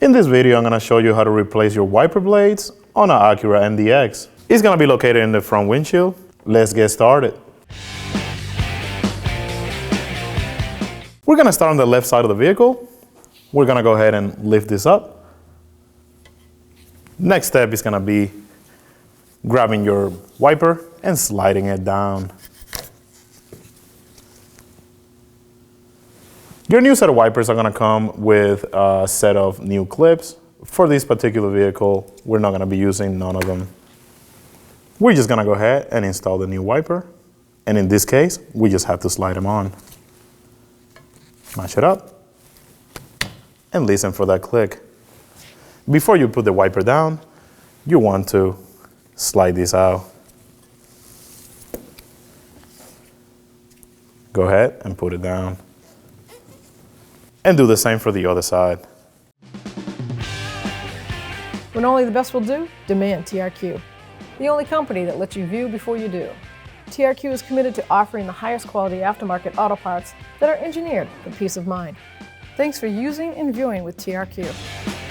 In this video, I'm going to show you how to replace your wiper blades on an Acura MDX. It's going to be located in the front windshield. Let's get started. We're going to start on the left side of the vehicle. We're going to go ahead and lift this up. Next step is going to be grabbing your wiper and sliding it down. Your new set of wipers are going to come with a set of new clips. For this particular vehicle, we're not going to be using none of them. We're just going to go ahead and install the new wiper. And in this case, we just have to slide them on. Match it up and listen for that click. Before you put the wiper down, you want to slide this out. Go ahead and put it down. And do the same for the other side. When only the best will do, demand TRQ. The only company that lets you view before you do. TRQ is committed to offering the highest quality aftermarket auto parts that are engineered for peace of mind. Thanks for using and viewing with TRQ.